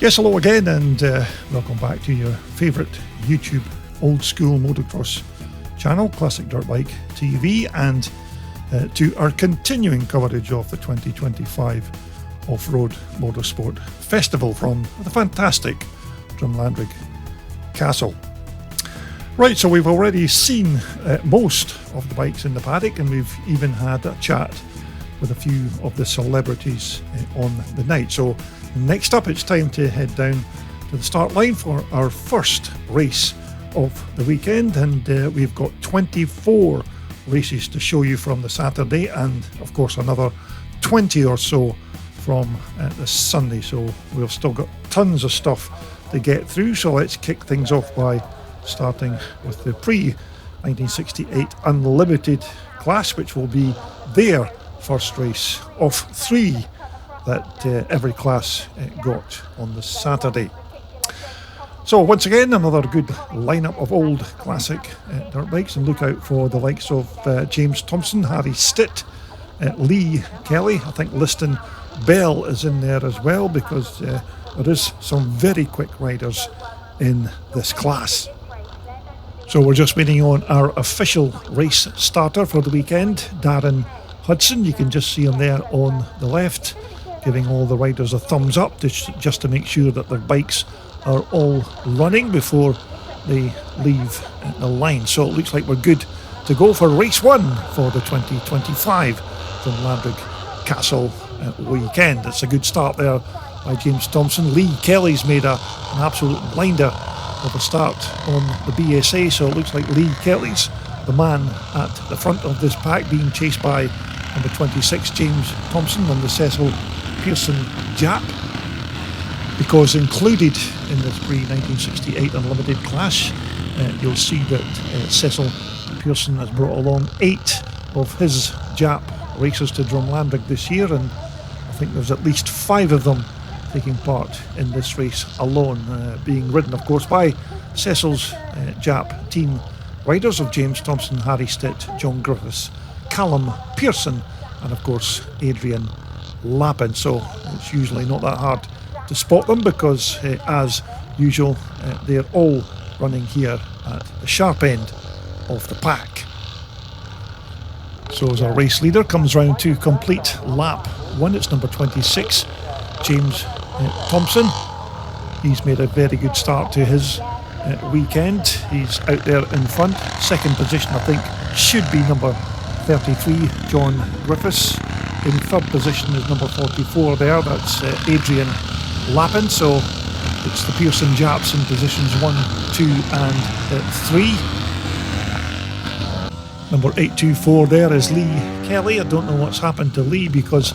Yes, hello again, and welcome back to your favourite YouTube old school motocross channel, Classic Dirt Bike TV, and to our continuing coverage of the 2025 Offroad Motorsport Festival from the fantastic Drumlanrig Castle. Right, so we've already seen most of the bikes in the paddock, and we've even had a chat with a few of the celebrities on the night. So next up, it's time to head down to the start line for our first race of the weekend, and we've got 24 races to show you from the Saturday, and of course another 20 or so from the Sunday. So we've still got tons of stuff to get through, so let's kick things off by starting with the pre-1968 Unlimited class, which will be their first race of three that every class got on the Saturday. So once again, another good lineup of old classic dirt bikes, and look out for the likes of James Thompson, Harry Stitt, Lee Kelly. I think Liston Bell is in there as well, because there is some very quick riders in this class. So we're just waiting on our official race starter for the weekend, Darren Hudson. You can just see him there on the left, giving all the riders a thumbs up just to make sure that their bikes are all running before they leave the line. So it looks like we're good to go for race one for the 2025 Drumlanrig Castle weekend. It's a good start there by James Thompson. Lee Kelly's made an absolute blinder of a start on the BSA, so it looks like Lee Kelly's the man at the front of this pack, being chased by number 26 James Thompson and the Cecil Pearson Jap, because included in this pre-1968 Unlimited class, you'll see that Cecil Pearson has brought along 8 of his Jap racers to Drumlanrig this year, and I think there's at least 5 of them taking part in this race alone, being ridden of course by Cecil's Jap team riders of James Thompson, Harry Stitt, John Griffiths, Callum Pearson, and of course Adrian Lappin. So it's usually not that hard to spot them, because as usual they're all running here at the sharp end of the pack. So as our race leader comes round to complete lap 1, it's number 26 James Thompson. He's made a very good start to his weekend. He's out there in front. Second position I think should be number 33 John Griffiths. In third position is number 44 there, that's Adrian Lappin. So it's the Pearson Japs in positions 1, 2 and 3. Number 824 there is Lee Kelly. I don't know what's happened to Lee, because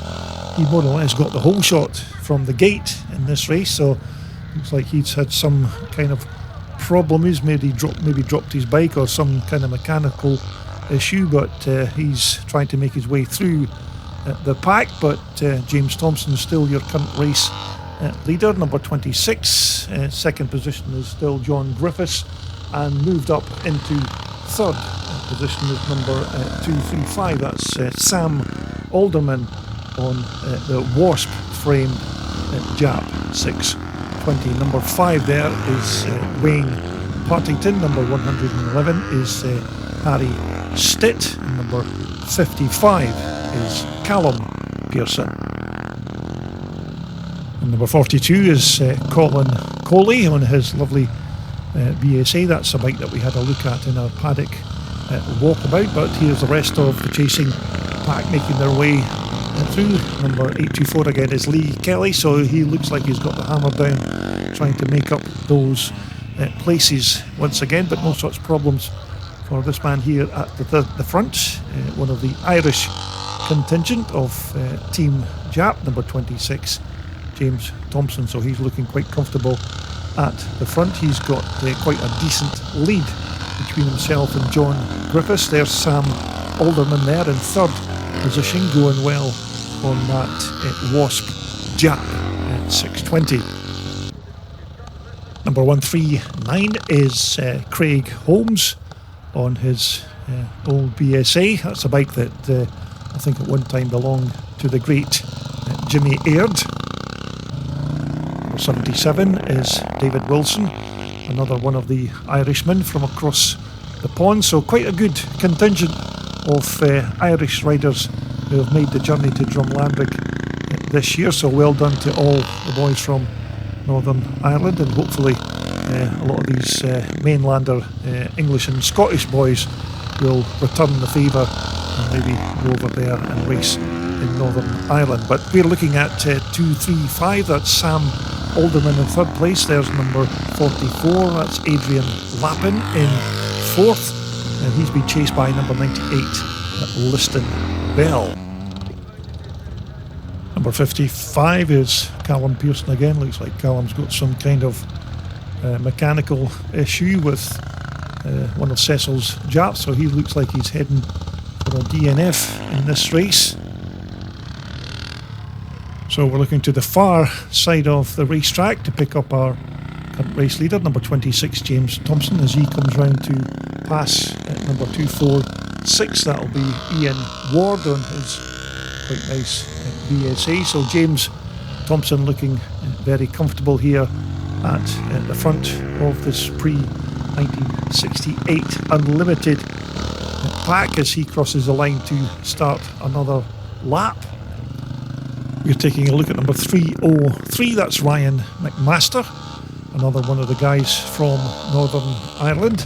he more or less got the whole shot from the gate in this race, so looks like he's had some kind of problem. He's maybe dropped his bike or some kind of mechanical issue, but he's trying to make his way through the pack. But James Thompson is still your current race leader, number 26. Second position is still John Griffiths, and moved up into third position is number 235, that's Sam Alderman on the Wasp framed Jap 620. Number 5 there is Wayne Partington. Number 111 is Harry Stitt. And number 55 is Callum Pearson. And number 42 is Colin Coley on his lovely BSA. That's a bike that we had a look at in our paddock walkabout, but here's the rest of the chasing pack making their way through. Number 824 again is Lee Kelly, so he looks like he's got the hammer down, trying to make up those places once again, but no such problems for this man here at the front, one of the Irish contingent of Team Jap, number 26 James Thompson. So he's looking quite comfortable at the front. He's got quite a decent lead between himself and John Griffiths. There's Sam Alderman there in third position, going well on that Wasp Jap at 620. Number 139 is Craig Holmes on his old BSA. That's a bike that I think at one time belonged to the great Jimmy Aird. Number 77 is David Wilson, another one of the Irishmen from across the pond. So quite a good contingent of Irish riders who have made the journey to Drumlanrig this year. So well done to all the boys from Northern Ireland, and hopefully a lot of these mainlander English and Scottish boys will return the favour and maybe go over there and race in Northern Ireland. But we're looking at 235. That's Sam Alderman in third place. There's number 44. That's Adrian Lappin in fourth, and he's been chased by number 98, Liston Bell. Number 55 is Callum Pearson again. Looks like Callum's got some kind of mechanical issue with one of Cecil's japs, so he looks like he's heading for a DNF in this race. So we're looking to the far side of the racetrack to pick up our current race leader, number 26, James Thompson, as he comes round to pass at number 246. That'll be Ian Ward on his quite nice BSA. So James Thompson looking very comfortable here at the front of this pre-1968 Unlimited pack as he crosses the line to start another lap. We're taking a look at number 303, that's Ryan McMaster, another one of the guys from Northern Ireland.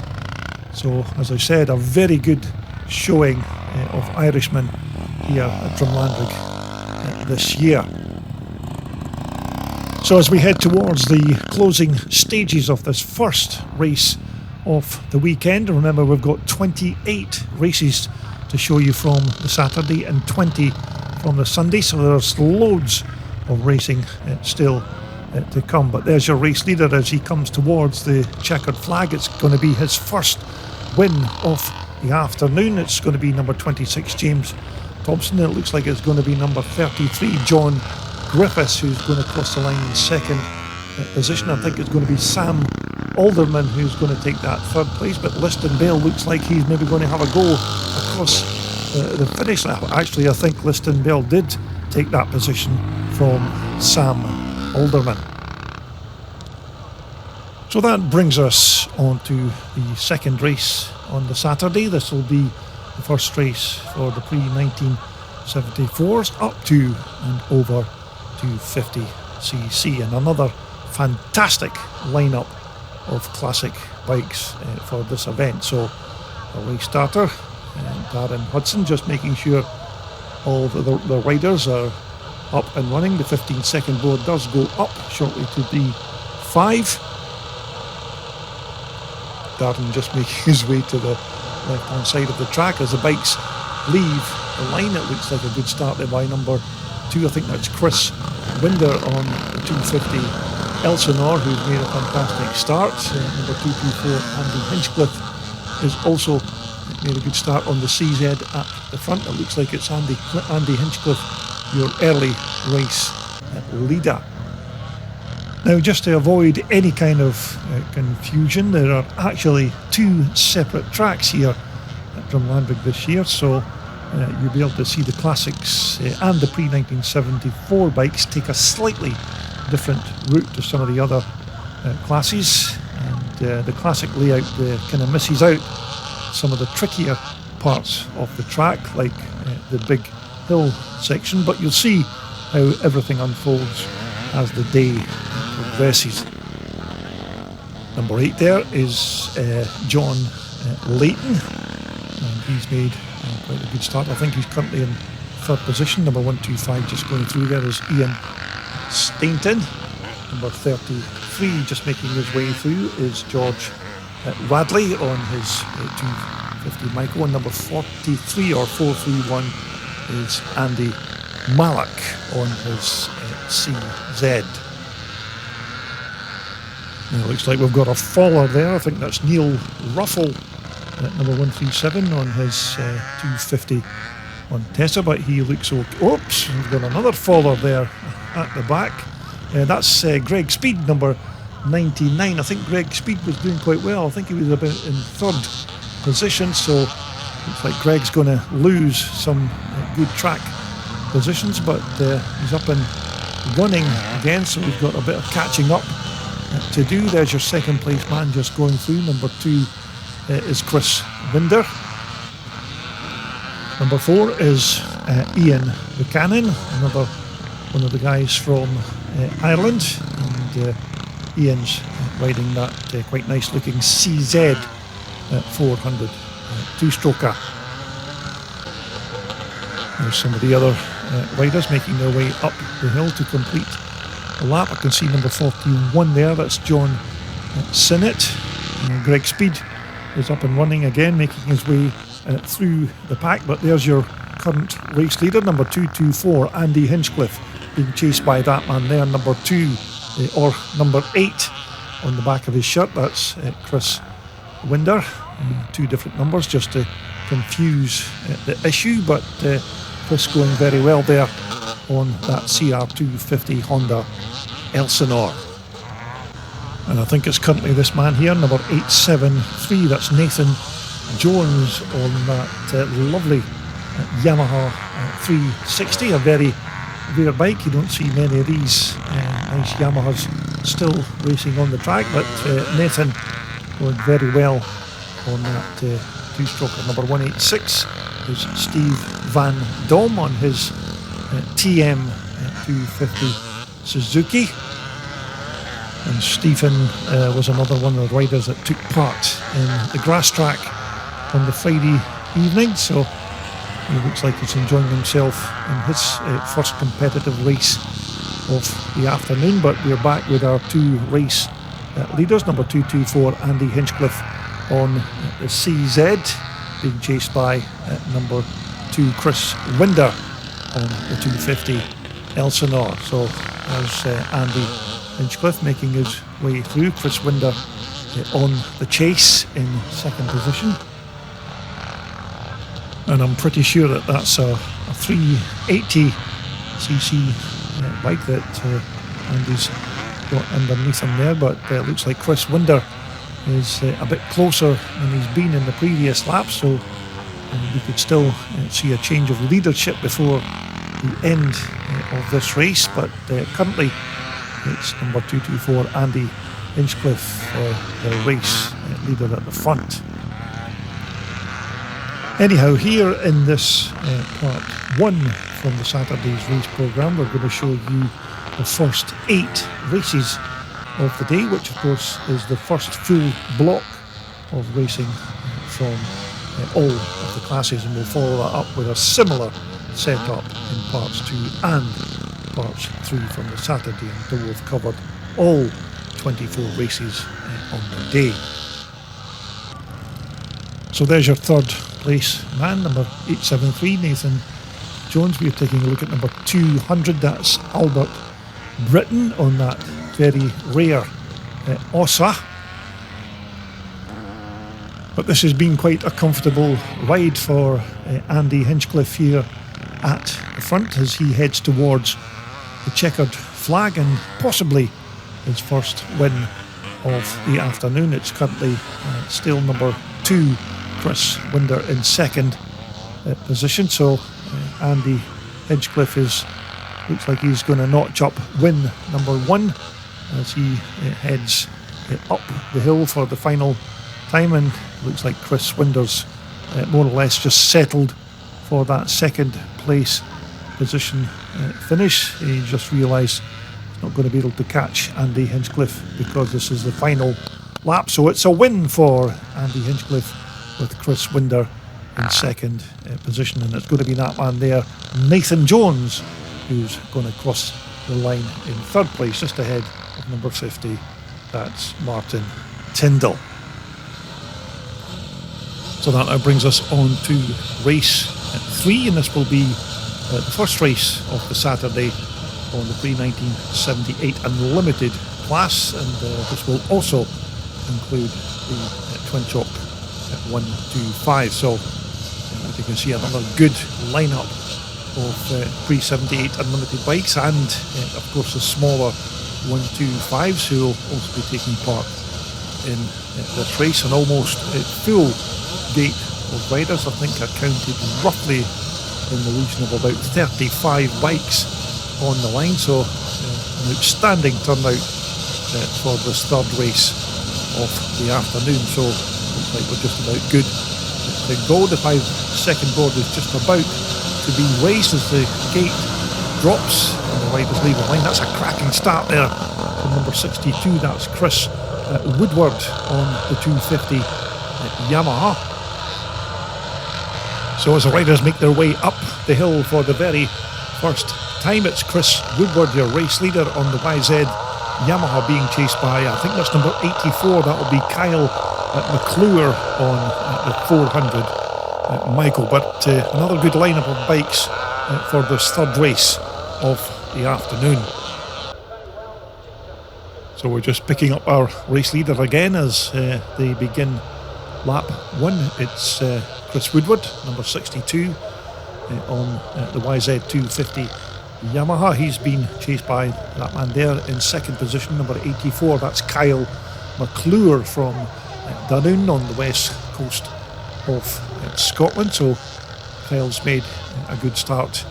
So, as I said, a very good showing of Irishmen here at Drumlanrig this year. So as we head towards the closing stages of this first race of the weekend, remember we've got 28 races to show you from the Saturday and 20 from the Sunday, so there's loads of racing still to come. But there's your race leader as he comes towards the checkered flag. It's going to be his first win of the afternoon. It's going to be number 26, James Thompson. It looks like it's going to be number 33, John Griffiths, who's going to cross the line in second position. I think it's going to be Sam Alderman who's going to take that third place, but Liston Bale looks like he's maybe going to have a go across the finish. Actually, I think Liston Bale did take that position from Sam Alderman. So that brings us on to the second race on the Saturday. This will be the first race for the pre-1974s up to and over 250cc, and another fantastic lineup of classic bikes for this event. So a race starter, Darren Hudson, just making sure all the riders are up and running. The 15-second board does go up shortly to D5. Darren just making his way to the left-hand side of the track as the bikes leave the line. It looks like a good start there by number 2. I think that's Chris Winder on the 250 Elsinore, who's made a fantastic start. Number 224 Andy Hinchcliffe has also made a good start on the CZ at the front. It looks like it's Andy Hinchcliffe, your early race leader. Now, just to avoid any kind of confusion, there are actually two separate tracks here at Drumlanrig this year, so you'll be able to see the classics and the pre-1974 bikes take a slightly different route to some of the other classes, and the classic layout kind of misses out some of the trickier parts of the track, like the big hill section, but you'll see how everything unfolds as the day progresses. Number 8 there is John Layton, and he's made quite a good start. I think he's currently in third position. Number 125 just going through there is Ian Stainton. Number 33 just making his way through is George Radley on his 250 Micro, and number 43 or 431 is Andy Malak on his CZ. Now it looks like we've got a faller there. I think that's Neil Ruffle at number 137 on his 250 on Tessa, but he looks okay. Oops, we've got another faller there at the back. That's Greg Speed, number 99. I think Greg Speed was doing quite well. I think he was about in third position, so looks like Greg's going to lose some good track positions, but he's up in running again, so we've got a bit of catching up to do. There's your second place man just going through. Number 2 is Chris Winder. Number 4 is Ian Buchanan, another one of the guys from Ireland, and Ian's riding that quite nice looking CZ 400 two-stroker. There's some of the other riders making their way up the hill to complete the lap. I can see number 41 there, that's John Sinnott. Greg Speed is up and running again, making his way through the pack, but there's your current race leader, number 224, Andy Hinchcliffe, being chased by that man there, number 2, or number 8 on the back of his shirt, that's Chris Winder. 2 different numbers just to confuse the issue, but Chris going very well there on that CR250 Honda Elsinore. And I think it's currently this man here, number 873, that's Nathan Jones on that lovely Yamaha 360, a very rare bike. You don't see many of these nice Yamahas still racing on the track, but Nathan going very well on that two-stroker. Number 186 is Steve Van Dom on his TM 250 Suzuki. And Stephen was another one of the riders that took part in the grass track on the Friday evening, so he looks like he's enjoying himself in his first competitive race of the afternoon. But we're back with our 2 race leaders, number 224 Andy Hinchcliffe on the CZ, being chased by number 2 Chris Winder on the 250 Elsinore. So there's Andy Hinchcliffe making his way through, Chris Winder on the chase in second position. And I'm pretty sure that that's a 380cc bike that Andy's got underneath him there, but it looks like Chris Winder is a bit closer than he's been in the previous lap, so we could still see a change of leadership before the end of this race, but currently it's number 224 Andy Hinchcliffe, the race leader at the front. Anyhow, here in this part 1 from the Saturday's race programme, we're going to show you the first 8 races of the day, which of course is the first full block of racing from all of the classes, and we'll follow that up with a similar setup in parts 2 and parts 3 from the Saturday until we've covered all 24 races on the day. So there's your third place man, number 873, Nathan Jones. We're taking a look at number 200, that's Albert Britton on that very rare Ossa. But this has been quite a comfortable ride for Andy Hinchcliffe here at the front as he heads towards the checkered flag and possibly his first win of the afternoon. It's currently still number 2 Chris Winder in second position, so Andy Hinchcliffe looks like he's going to notch up win number 1 as he heads up the hill for the final time, and looks like Chris Winder's more or less just settled for that second place position finish. He just realised he's not going to be able to catch Andy Hinchcliffe because this is the final lap, so it's a win for Andy Hinchcliffe with Chris Winder in second position, and it's going to be that man there, Nathan Jones, who's going to cross the line in third place just ahead of number 50, that's Martin Tyndall. So that now brings us on to race 3, and this will be the first race of the Saturday on the pre-1978 Unlimited class, and this will also include the Twin Shock 125. So as you can see, another good lineup of pre-78 Unlimited bikes, and of course the smaller 125s who will also be taking part in this race. An almost full gate of riders. I think I counted roughly in the region of about 35 bikes on the line, so an outstanding turnout for this third race of the afternoon. So looks like we're just about good to go. The 5-second board is just about to be raised as the gate drops and the riders leave the line. That's a cracking start there from number 62. That's Chris Woodward on the 250 Yamaha. So as the riders make their way up the hill for the very first time, it's Chris Woodward, your race leader, on the YZ Yamaha, being chased by, I think that's number 84, that will be Kyle McClure on the 400 Michael. But another good lineup of bikes for this third race of the afternoon. So we're just picking up our race leader again as they begin lap 1. It's Chris Woodward, number 62, on the YZ 250 Yamaha. He's been chased by that man there in second position, number 84. That's Kyle McClure from Dunoon on the west coast of Scotland. So Kyle's made a good start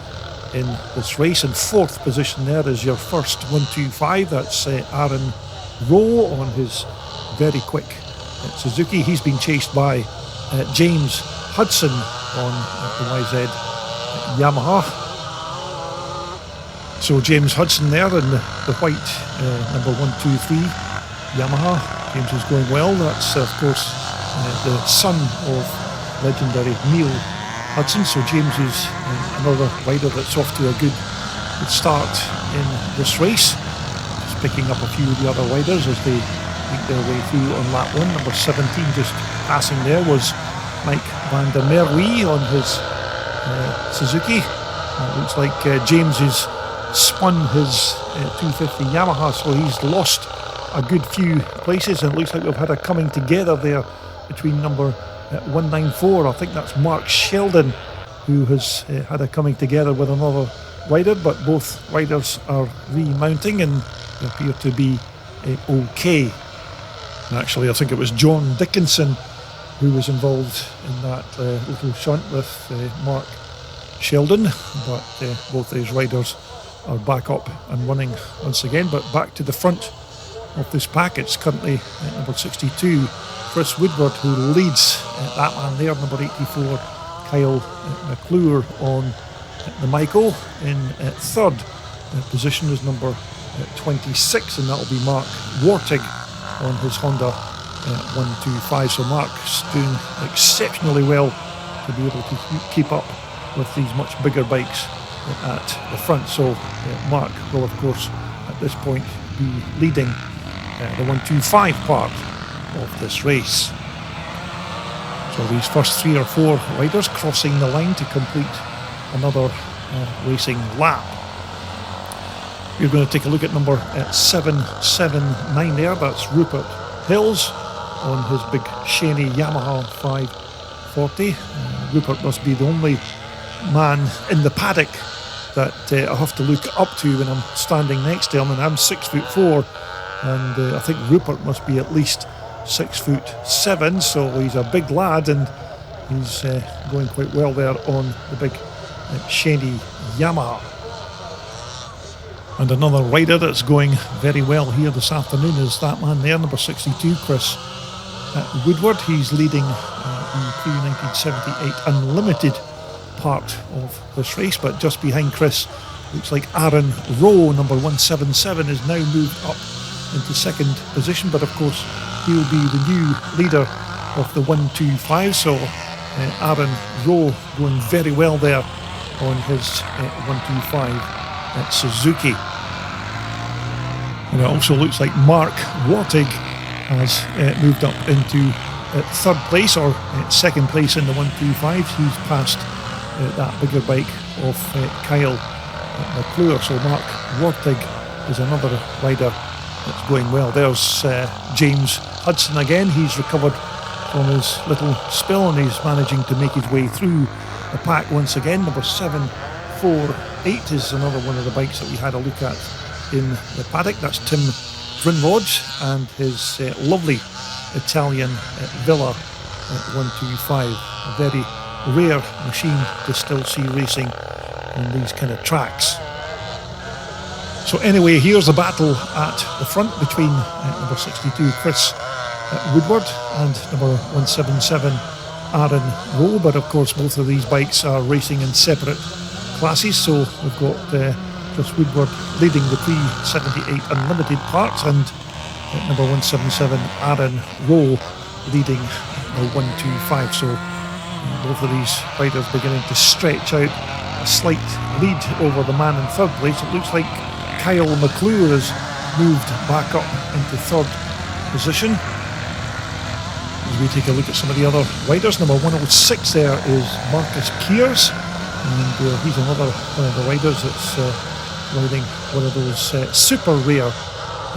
in this race. In fourth position there is your first 125. That's Aaron Rowe on his very quick Suzuki. He's been chased by James Hudson on the YZ Yamaha. So James Hudson there in the white number 123 Yamaha. James is going well. That's of course the son of legendary Neil Hudson. So James is another rider that's off to a good start in this race. Just picking up a few of the other riders as they make their way through on lap 1. Number 17 just passing there was Mike van der Merwe on his Suzuki. Looks like James has spun his 250 Yamaha, so he's lost a good few places, and it looks like we've had a coming together there between number 194. I think that's Mark Sheldon, who has had a coming together with another rider, but both riders are remounting and they appear to be okay. And actually, I think it was John Dickinson who was involved in that little shunt with Mark Sheldon, but both these riders are back up and running once again. But back to the front of this pack, it's currently number 62, Chris Woodward, who leads that man there, number 84, Kyle McClure on the Michael. In third position is number 26, and that will be Mark Wartig on his Honda 125. So Mark's doing exceptionally well to be able to keep up with these much bigger bikes at the front. So Mark will of course at this point be leading the 125 part of this race. So these first 3 or 4 riders crossing the line to complete another racing lap. We're going to take a look at number 779 there. That's Rupert Hills on his big Shaney Yamaha 540. Rupert must be the only man in the paddock that I have to look up to when I'm standing next to him, and I'm 6'4", and I think Rupert must be at least 6'7", so he's a big lad, and he's going quite well there on the big Shaney Yamaha. And another rider that's going very well here this afternoon is that man there, number 62, Chris Woodward. He's leading the pre-1978 Unlimited part of this race, but just behind Chris looks like Aaron Rowe, number 177, is now moved up into second position, but of course he'll be the new leader of the 125. So Aaron Rowe going very well there on his 125 Suzuki. And it also looks like Mark Wartig has moved up into third place, or second place in the 125. He's passed that bigger bike of Kyle McClure. So Mark Wartig is another rider that's going well. There's James Hudson again. He's recovered from his little spill and he's managing to make his way through the pack once again. Number 748 is another one of the bikes that we had a look at in the paddock. That's Tim Drinrod and his lovely Italian Villa 125. A very rare machine to still see racing in these kind of tracks. So anyway, here's the battle at the front between number 62 Chris Woodward and number 177 Aaron Rowe, but of course both of these bikes are racing in separate classes. So we've got Chris Woodward leading the Pre-78 Unlimited parts, and number 177 Aaron Rowe leading the 125. So both of these riders beginning to stretch out a slight lead over the man in third place. It looks like Kyle McClure has moved back up into third position. As we take a look at some of the other riders, number 106 there is Marcus Kears, and he's another one of the riders that's riding one of those super rare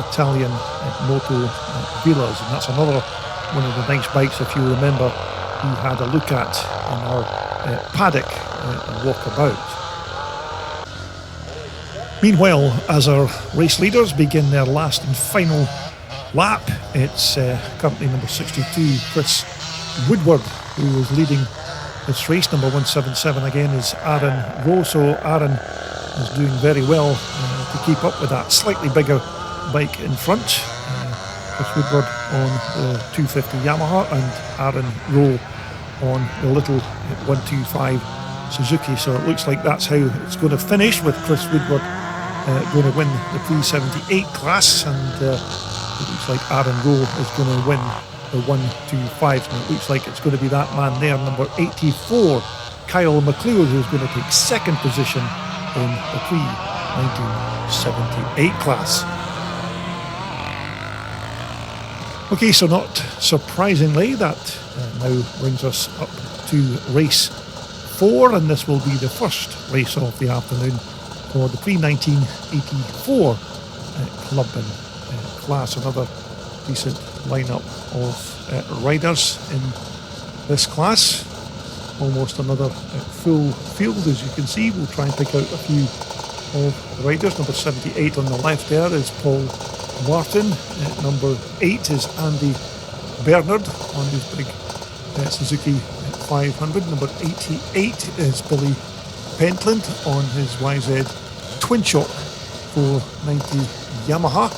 Italian Moto Villas, and that's another one of the nice bikes, if you remember, we had a look at in our paddock walkabout. Meanwhile, as our race leaders begin their last and final lap, it's currently number 62 Chris Woodward who is leading this race. Number 177 again is Aaron Rowe, so Aaron is doing very well to keep up with that slightly bigger bike in front. Chris Woodward on the 250 Yamaha and Aaron Rowe on the little 125 Suzuki. So it looks like that's how it's going to finish, with Chris Woodward going to win the Pre-78 class, and it looks like Aaron Rowe is going to win the 125, and it looks like it's going to be that man there, number 84 Kyle McClure, who's going to take second position in the Pre-1978 class. Okay, so not surprisingly, that now brings us up to race 4, and this will be the first race of the afternoon for the Pre-1984 club and class. Another decent lineup of riders in this class. Almost another full field, as you can see. We'll try and pick out a few of the riders. Number 78 on the left there is Paul Martin. Number 8 is Andy Bernard on his big Suzuki 500. Number 88 is Billy Pentland on his YZ Twin Shock 490 Yamaha.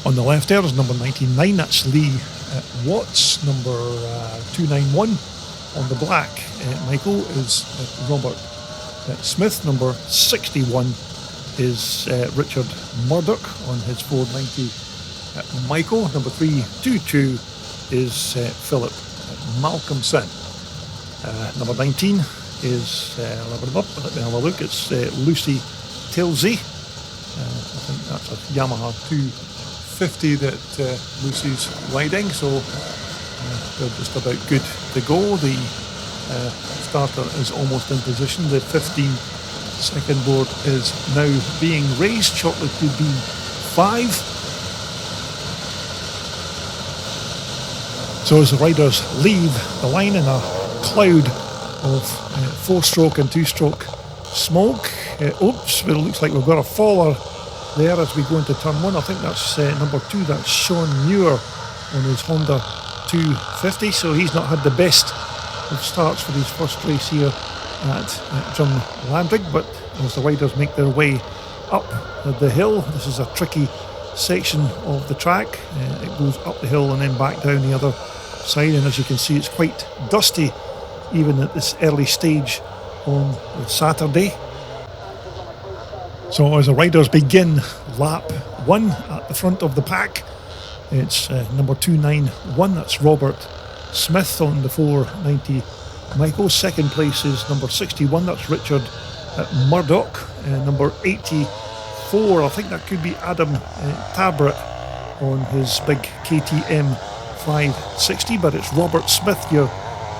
On the left there is number 99, that's Lee Watts. Number 291 on the black Michael is Robert Smith. Number 61 is Richard Murdoch on his 490 Michael. Number 322 is Philip Malcolmson. Number 19 is, let me have a look, it's Lucy Tilsey. I think that's a Yamaha 250 that Lucy's riding, so they're just about good to go. The starter is almost in position. The 15-second board is now being raised. Chocolate to be 5. So as the riders leave the line in a cloud of 4-stroke and 2-stroke smoke, oops, it looks like we've got a faller there as we go into turn 1. I think that's number 2, that's Sean Muir on his Honda 250, so he's not had the best of starts for his first race here at Drumlanrig, but as the riders make their way up the hill, this is a tricky section of the track. It goes up the hill and then back down the other side, and as you can see, it's quite dusty even at this early stage on Saturday. So as the riders begin lap 1 at the front of the pack, it's number 291, that's Robert Smith on the 490 Michael. Second place is number 61, that's Richard Murdoch. Number 84, I think that could be Adam Tabret on his big KTM 560, but it's Robert Smith, your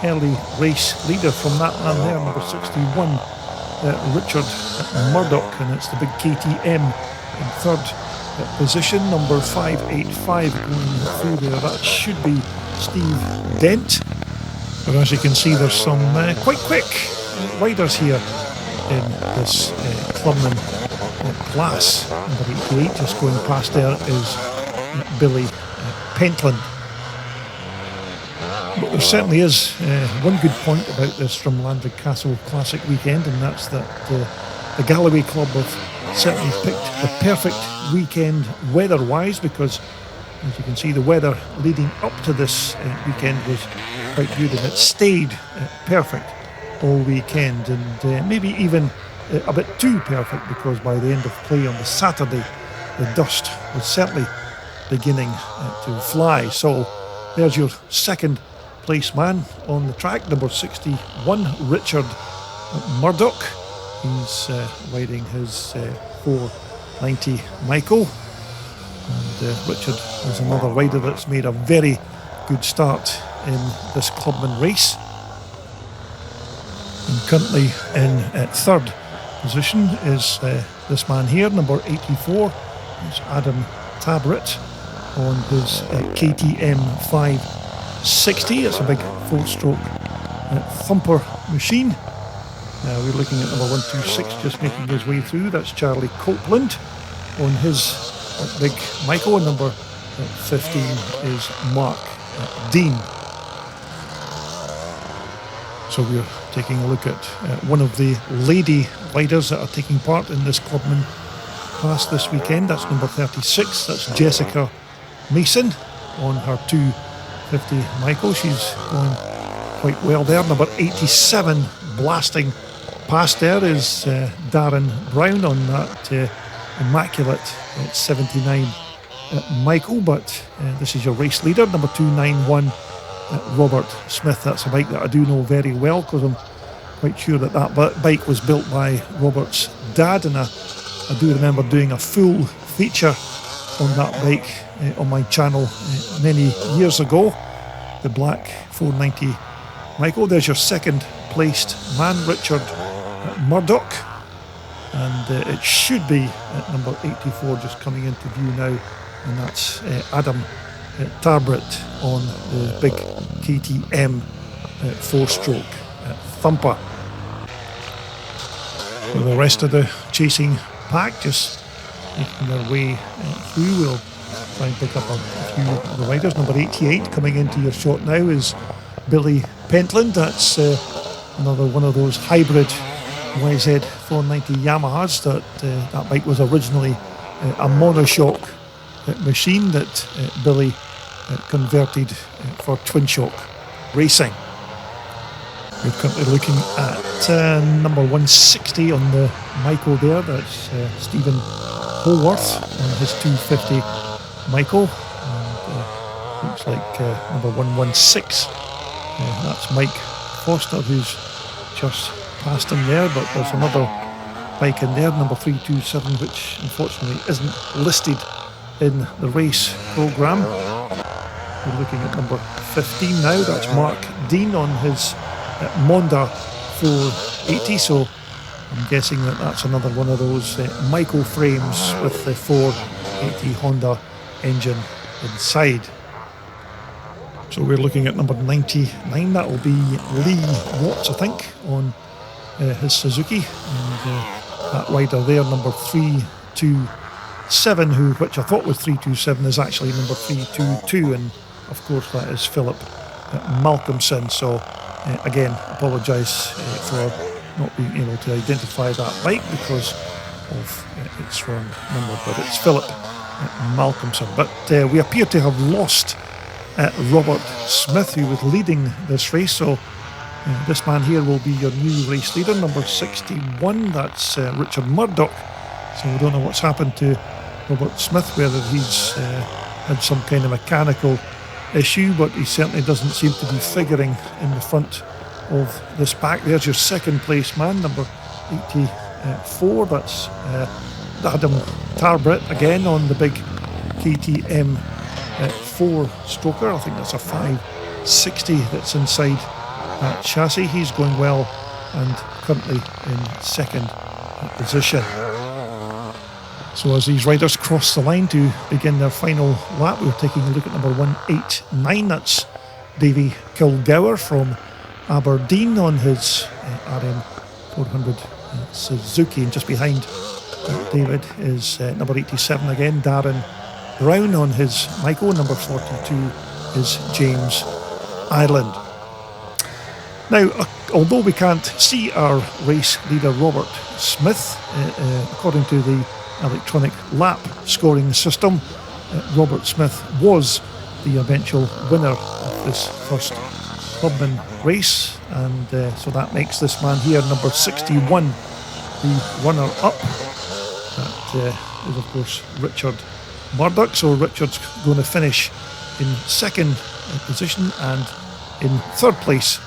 early race leader from that man there, number 61, Richard Murdoch, and it's the big KTM in third position. Number 585 going through there, that should be Steve Dent, but as you can see, there's some quite quick riders here in this clubman class. Number 88 just going past there is Billy Pentland. But there certainly is one good point about this Drumlanrig Castle Classic weekend, and that's that the the Galloway Club have certainly picked the perfect weekend weather-wise, because as you can see, the weather leading up to this weekend was quite good, and it stayed perfect all weekend, and maybe even a bit too perfect, because by the end of play on the Saturday, the dust was certainly beginning to fly. So there's your second place man on the track, number 61, Richard Murdoch. He's riding his 490 Michael. And Richard is another rider that's made a very good start in this clubman race. And currently in third position is this man here, number 84. It's Adam Tabrit on his KTM 560. It's a big 4-stroke thumper machine. We're looking at number 126 just making his way through. That's Charlie Copeland on his big Michael, and number 15 is Mark Dean. So we're taking a look at one of the lady riders that are taking part in this clubman class this weekend. That's number 36, that's Jessica Mason on her 250 Michael. She's going quite well there. Number 87 blasting past there is Darren Brown on that immaculate 79 Michael, but this is your race leader, number 291 Robert Smith. That's a bike that I do know very well, because I'm quite sure that bike was built by Robert's dad, and I do remember doing a full feature on that bike on my channel many years ago, the black 490 Michael. There's your second placed man, Richard Murdoch. And it should be at number 84 just coming into view now, and that's Adam Tarbrit on the big KTM 4-stroke thumper. For the rest of the chasing pack just making their way through, we'll try and pick up a few of the riders. Number 88 coming into your shot now is Billy Pentland. That's another one of those hybrid YZ 490 Yamahas. That bike was originally a monoshock machine that Billy converted for twin shock racing. We're currently looking at number 160 on the Michael there. That's Stephen Holworth on his 250 Michael. And looks like number 116. That's Mike Foster, who's just past him there, but there's another bike in there, number 327, which unfortunately isn't listed in the race programme. We're looking at number 15 now. That's Mark Dean on his Monda 480, so I'm guessing that that's another one of those Michael frames with the 480 Honda engine inside. So we're looking at number 99. That will be Lee Watts, I think, on his Suzuki, and that rider there, number 327, which I thought was 327, is actually number 322, and of course that is Philip Malcolmson. So again, apologise for not being able to identify that bike because of its wrong number, but it's Philip Malcolmson. But we appear to have lost Robert Smith, who was leading this race, so this man here will be your new race leader, number 61. That's Richard Murdoch. So we don't know what's happened to Robert Smith, whether he's had some kind of mechanical issue, but he certainly doesn't seem to be figuring in the front of this pack. There's your second place man, number 84. That's Adam Tarbrit again on the big KTM 4-stroker. I think that's a 560 that's inside that chassis. He's going well and currently in second position. So as these riders cross the line to begin their final lap, we're taking a look at number 189. That's Davy Kilgour from Aberdeen on his RM400 Suzuki, and just behind David is number 87 again, Darren Brown on his Michael. Number 42 is James Ireland. Now, although we can't see our race leader Robert Smith, according to the electronic lap scoring system, Robert Smith was the eventual winner of this first Clubman race, and so that makes this man here, number 61, the runner-up. That is, of course, Richard Murdoch. So Richard's going to finish in second position, and in third place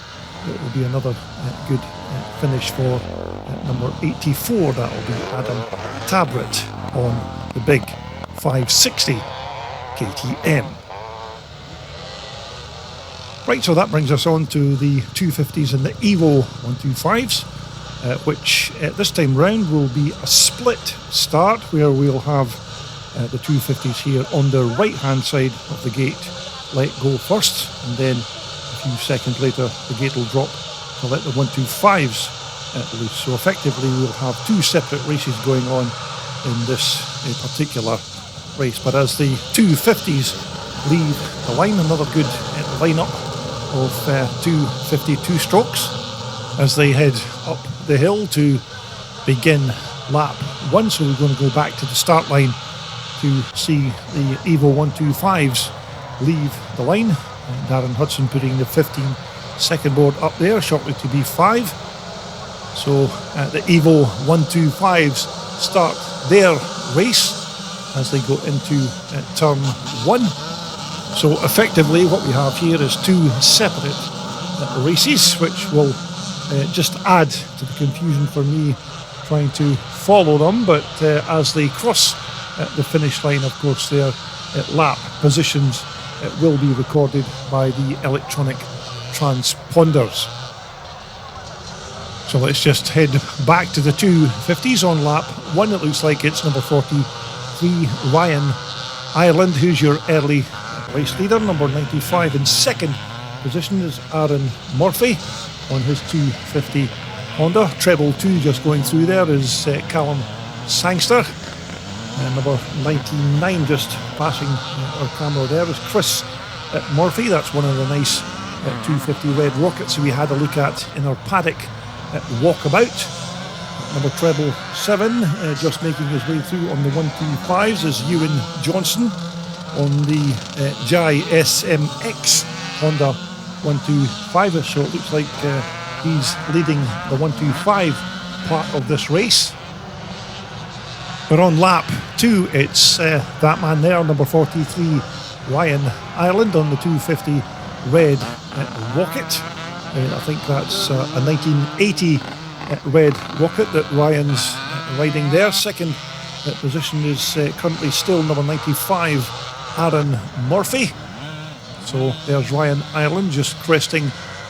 it will be another good finish for number 84. That will be Adam Tabrit on the big 560 KTM. Right, so that brings us on to the 250s and the Evo 125s, which this time round will be a split start, where we'll have the 250s here on the right hand side of the gate let go first, and then a few seconds later the gate will drop to let the 125s loose. So effectively we'll have two separate races going on in this particular race. But as the 250s leave the line, another good lineup of 252 strokes as they head up the hill to begin lap 1. So we're going to go back to the start line to see the Evo 125s leave the line. Darren Hudson putting the 15-second board up there, shortly to be 5. So the Evo 125s start their race as they go into turn 1. So effectively what we have here is two separate races, which will just add to the confusion for me trying to follow them. But as they cross the finish line, of course, their lap positions will be recorded by the electronic transponders. So let's just head back to the 250s. On lap 1, it looks like it's number 43, Ryan Ireland, who's your early race leader. Number 95 in second position is Aaron Murphy on his 250 Honda. Treble 2 just going through there is Callum Sangster. And number 99 just passing our camera there is Chris Murphy. That's one of the nice 250 red rockets we had a look at in our paddock walkabout. Number treble 7 just making his way through on the 125s is Ewan Johnson on the Jai SMX Honda 125. So it looks like he's leading the 125 part of this race. But on lap 2, it's that man there, number 43, Ryan Ireland on the 250 red rocket. I think that's a 1980 red rocket that Ryan's riding there. Second position is currently still number 95, Aaron Murphy. So there's Ryan Ireland just cresting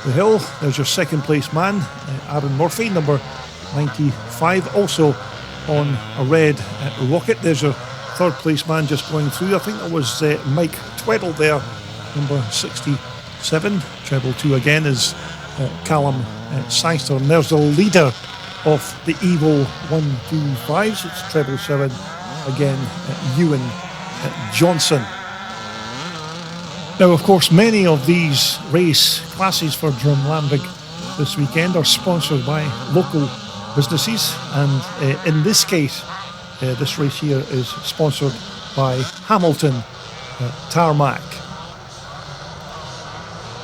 the hill. There's your second place man, Aaron Murphy, number 95, also on a red rocket. There's your third place man just going through. I think that was Mike Tweddle there, number 67. Treble 2 again is Callum Sangster. And there's the leader of the Evo 125s. It's treble 7 again, Ewan Johnson. Now, of course, many of these race classes for Drumlanrig this weekend are sponsored by local businesses, and in this case this race here is sponsored by Hamilton Tarmac.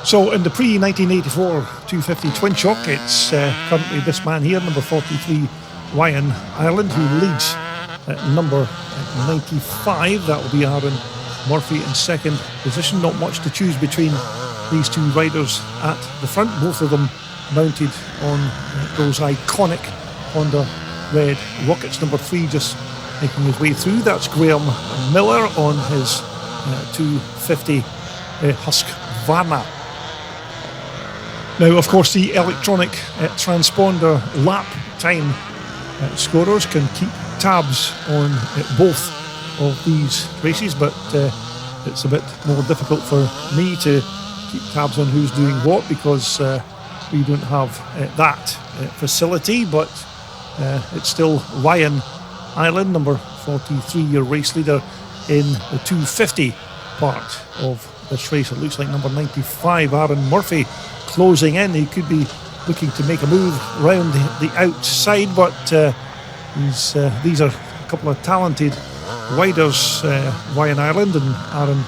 So in the pre-1984 250 Twin Shock, it's currently this man here, number 43, Ryan Ireland, who leads number 95. That will be Aaron Murphy in second position. Not much to choose between these two riders at the front, both of them mounted on those iconic Honda red rockets. Number 3 just making his way through. That's Graham Miller on his 250 Husqvarna. Now, of course, the electronic transponder lap time scorers can keep tabs on both of these races, but it's a bit more difficult for me to keep tabs on who's doing what, because we don't have that facility. But it's still Ryan Ireland, number 43, your race leader in the 250 part of this race. It looks like number 95, Aaron Murphy, closing in. He could be looking to make a move round the outside, but these are a couple of talented riders, Ryan Ireland and Aaron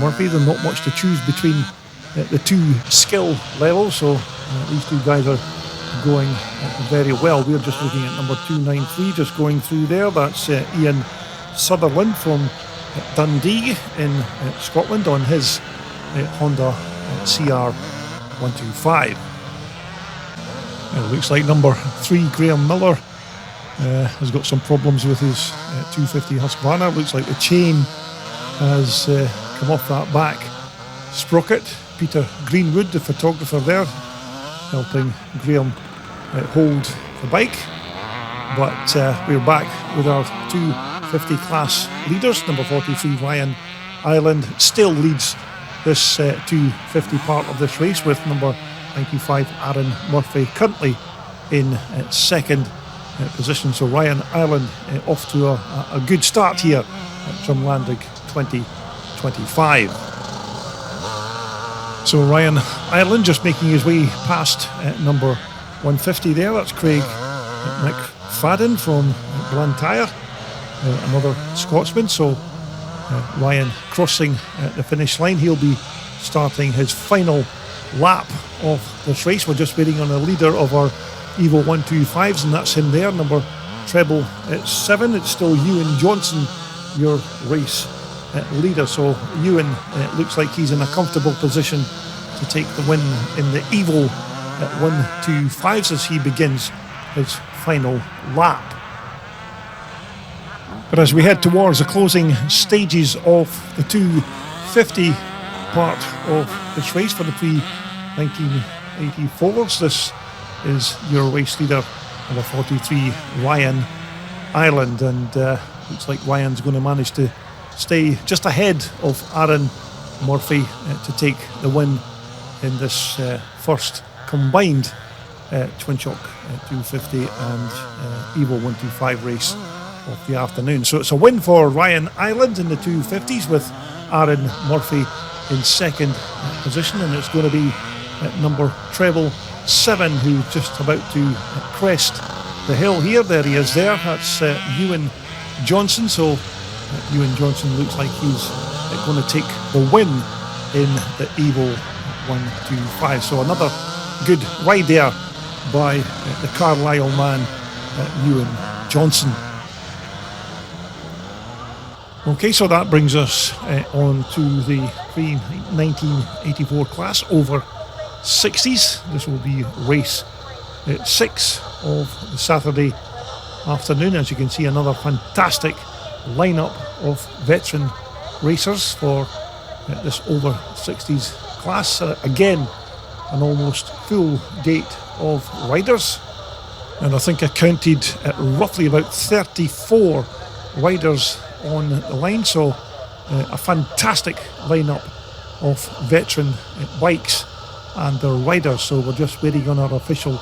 Murphy. There's not much to choose between the two skill levels, so these two guys are going very well. We're just looking at number 293 just going through there. That's Ian Sutherland from Dundee in Scotland on his Honda CR125. It looks like number 3 Graham Miller has got some problems with his 250 Husqvarna. Looks like the chain has come off that back sprocket. Peter Greenwood, the photographer there, helping Graham hold the bike. But we're back with our 250 class leaders. Number 43 Ryan Ireland still leads this 250 part of this race, with number 95 Aaron Murphy currently in second position. So Ryan Ireland off to a good start here at Drumlanrig 2025. So Ryan Ireland just making his way past number 150 there. That's Craig McFadden from Blantyre, another Scotsman. So Ryan crossing the finish line. He'll be starting his final lap of this race. We're just waiting on the leader of our Evo 125s, and that's him there, number treble 7. It's still Ewan Johnson, your race leader. So Ewan looks like he's in a comfortable position to take the win in the Evo 125s as he begins his final lap. But as we head towards the closing stages of the 250 part of this race for the pre-1984s, this is your race leader, number 43 Ryan Ireland, and looks like Ryan's going to manage to stay just ahead of Aaron Murphy to take the win in this first combined Twin Shock 250 and Evo 125 race of the afternoon. So it's a win for Ryan Ireland in the 250s, with Aaron Murphy in second position, and it's going to be number treble 7 who's just about to crest the hill here. There he is there. That's Ewan Johnson. So Ewan Johnson looks like he's going to take the win in the Evo 125. So another good ride there by the Carlisle man, Ewan Johnson. Okay, so that brings us on to the pre-1984 class over 60s. This will be race 6 of the Saturday afternoon. As you can see, another fantastic lineup of veteran racers for this over 60s class. Again, an almost full date of riders, and I think I counted roughly about 34 riders on the line, so a fantastic lineup of veteran bikes and their riders. So we're just waiting on our official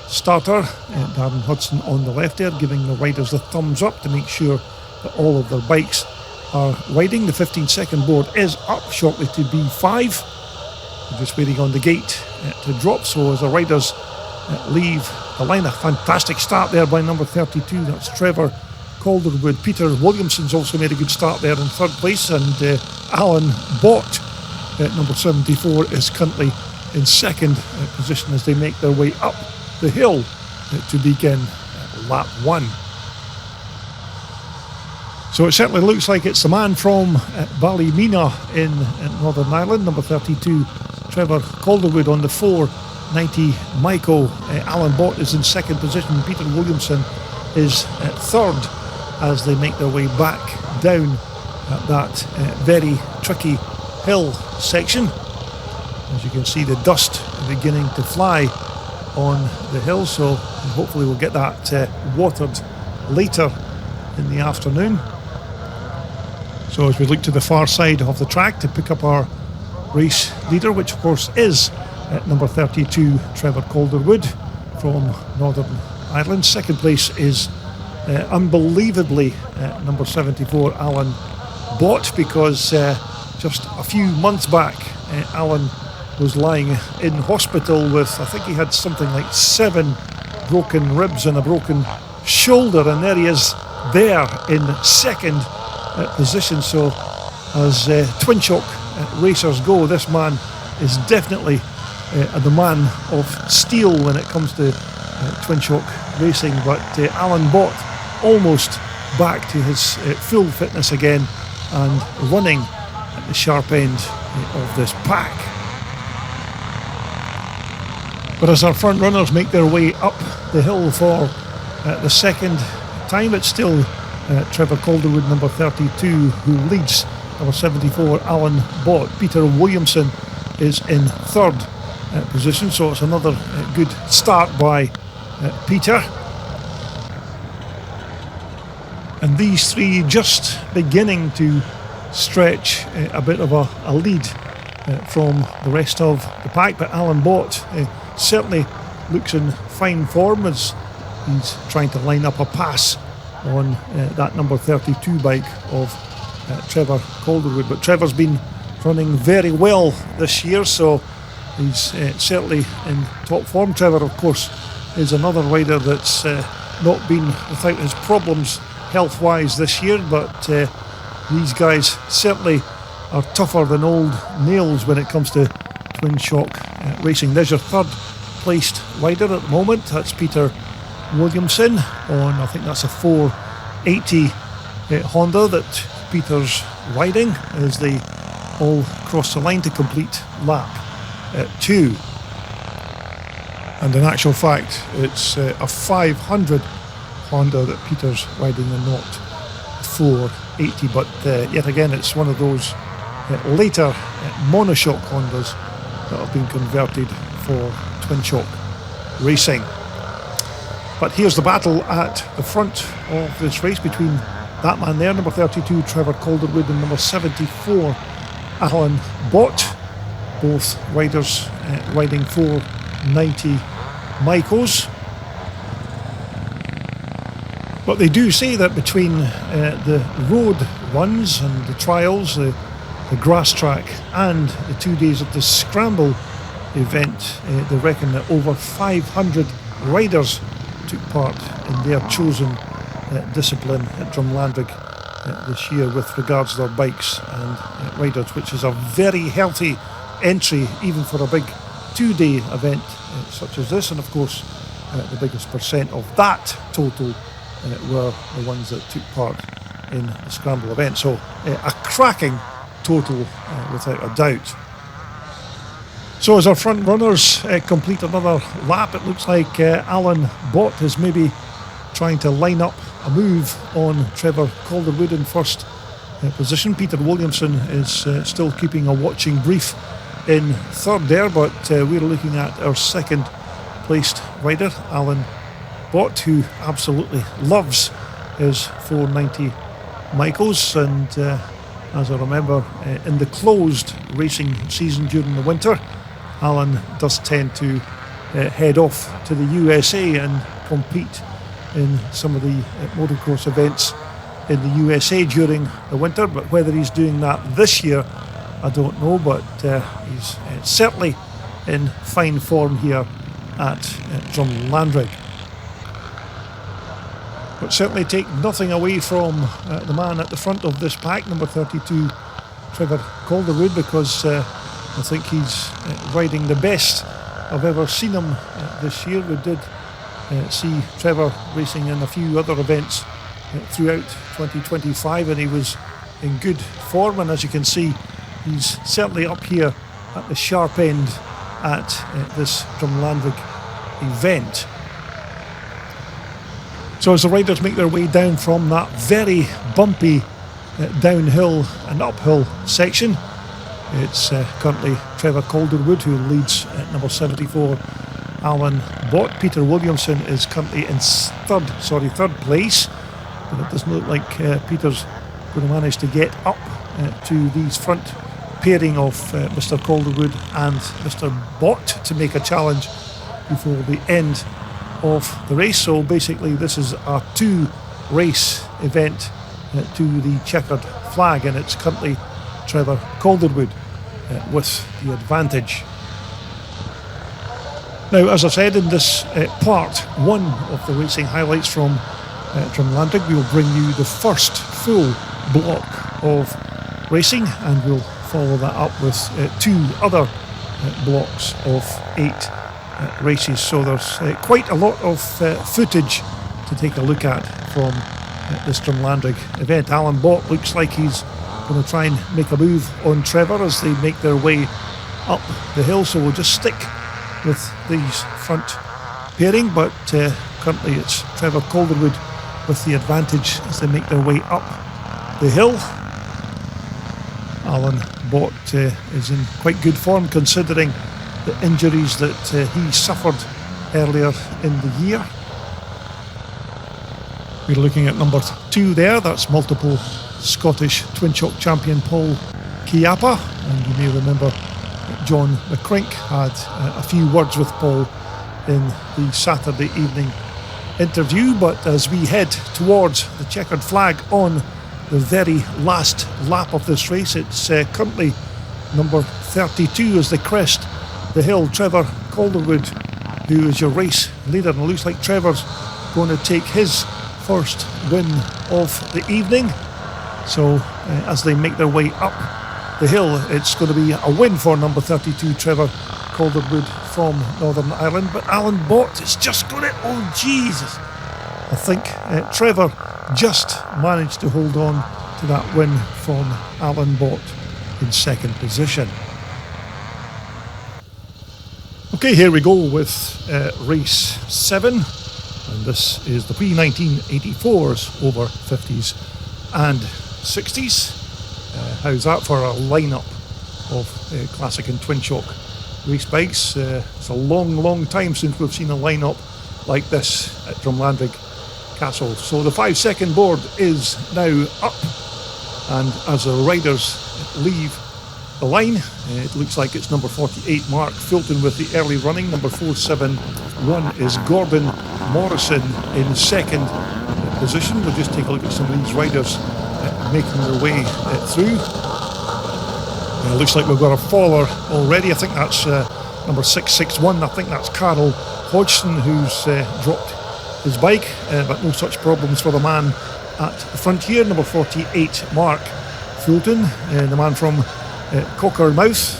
starter, Darren Hudson on the left there, giving the riders the thumbs up to make sure that all of their bikes are riding. The 15-second board is up shortly to B5. We're just waiting on the gate to drop, so as the riders leave the line, a fantastic start there by number 32, that's Trevor Calderwood. Peter Williamson's also made a good start there in third place, and Alan Bott at number 74 is currently in second position as they make their way up the hill to begin lap 1. So it certainly looks like it's the man from Ballymena in Northern Ireland, number 32 Trevor Calderwood on the 490 Maiko. Alan Bott is in second position. Peter Williamson is third as they make their way back down that very tricky hill section. As you can see, the dust beginning to fly on the hill, so hopefully we'll get that watered later in the afternoon. So as we look to the far side of the track to pick up our race leader, which of course is number 32 Trevor Calderwood from Northern Ireland. Second place is unbelievably number 74 Alan Bott, because just a few months back Alan was lying in hospital with, I think he had something like 7 broken ribs and a broken shoulder, and there he is there in second position. So as twin shock racers go, this man is definitely the man of steel when it comes to twin shock racing. But Alan Bott almost back to his full fitness again and running at the sharp end of this pack. But as our front runners make their way up the hill for the second time, it's still Trevor Calderwood, number 32, who leads. Number 74, Alan Bott. Peter Williamson is in third position, so it's another good start by Peter. And these three just beginning to stretch a bit of a lead from the rest of the pack, but Alan Bott certainly looks in fine form as he's trying to line up a pass on that number 32 bike of Trevor Calderwood. But Trevor's been running very well this year, so he's certainly in top form. Trevor, of course, is another rider that's not been without his problems health-wise this year, but these guys certainly are tougher than old nails when it comes to twin shock racing. There's your third placed rider at the moment. That's Peter Williamson on, I think that's a 480 Honda that Peter's riding as they all cross the line to complete lap 2. And in actual fact, it's a 500 Honda that Peter's riding and not 480. But yet again, it's one of those later monoshock Hondas that have been converted for twin shock racing. But here's the battle at the front of this race between that man there, number 32, Trevor Calderwood, and number 74, Alan Bott. Both riders riding 490 Micos. But they do say that between the road runs and the trials, the grass track, and the 2 days of the scramble event, they reckon that over 500 riders took part in their chosen discipline at Drumlanrig this year with regards to their bikes and riders, which is a very healthy entry even for a big 2-day event such as this. And of course the biggest percent of that total were the ones that took part in the scramble event. So a cracking total without a doubt. So as our front runners complete another lap, it looks like Alan Bott is maybe trying to line up a move on Trevor Calderwood in first position. Peter Williamson is still keeping a watching brief in third there, but we're looking at our second placed rider, Alan Bott, who absolutely loves his 490 Micos. And as I remember, in the closed racing season during the winter, Alan does tend to head off to the USA and compete in some of the motocross events in the USA during the winter. But whether he's doing that this year, I don't know, but he's certainly in fine form here at Drumlanrig. But certainly take nothing away from the man at the front of this pack, number 32, Trevor Calderwood, because I think he's riding the best I've ever seen him this year. We did see Trevor racing in a few other events throughout 2025, and he was in good form. And as you can see, he's certainly up here at the sharp end at this Drumlanrig event. So as the riders make their way down from that very bumpy downhill and uphill section, it's currently Trevor Calderwood who leads at number 74, Alan Bott. Peter Williamson is currently in third place, but it doesn't look like Peter's going to manage to get up to these front pairing of Mr. Calderwood and Mr. Bott to make a challenge before the end of the race. So basically this is a 2-race event to the checkered flag, and it's currently Trevor Calderwood with the advantage. Now, as I said, in this part one of the racing highlights from Drumlanrig, we'll bring you the first full block of racing, and we'll follow that up with 2 other blocks of 8 races. So there's quite a lot of footage to take a look at from this Drumlanrig event. Alan Bott looks like he's going to try and make a move on Trevor as they make their way up the hill, so we'll just stick with these front pairing, but currently it's Trevor Calderwood with the advantage as they make their way up the hill. Alan Bott is in quite good form considering the injuries that he suffered earlier in the year. We're looking at number 2 there, that's multiple Scottish Twin Shock champion Paul Chiappa, and you may remember John McCrink had a few words with Paul in the Saturday evening interview. But as we head towards the checkered flag on the very last lap of this race, it's currently number 32 as they crest the hill. Trevor Calderwood, who is your race leader, and it looks like Trevor's going to take his first win of the evening. So as they make their way up the hill, it's going to be a win for number 32 Trevor Calderwood from Northern Ireland. But Alan Bott is just going to, oh Jesus, I think Trevor just managed to hold on to that win from Alan Bott in second position. Okay, here we go with race 7, and this is the pre-1984s over 50s and 60s. How's that for a lineup of classic and twin shock race bikes? It's a long time since we've seen a lineup like this at Drumlanrig Castle. So the 5-second board is now up, and as the riders leave the line, it looks like it's number 48 Mark Fulton with the early running. Number 471 is Gordon Morrison in second position. We'll just take a look at some of these riders making their way through. It looks like we've got a faller already. I think that's number 661. I think that's Carl Hodgson, who's dropped his bike, but no such problems for the man at the front here. Number 48 Mark Fulton, the man from Cockermouth.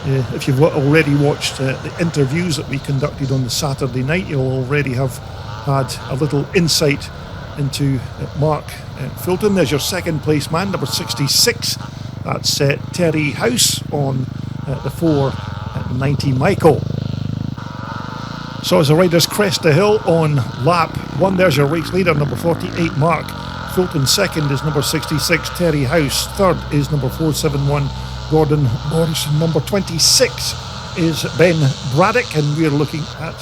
And if you've already watched the interviews that we conducted on the Saturday night, you'll already have had a little insight into Mark Fulton. There's your second place man, number 66. That's Terry House on the 490 Michael. So as the riders crest the hill on lap 1, there's your race leader, number 48 Mark Fulton. Second is number 66 Terry House. Third is number 471 Gordon Morrison. Number 26 is Ben Braddock, and we're looking at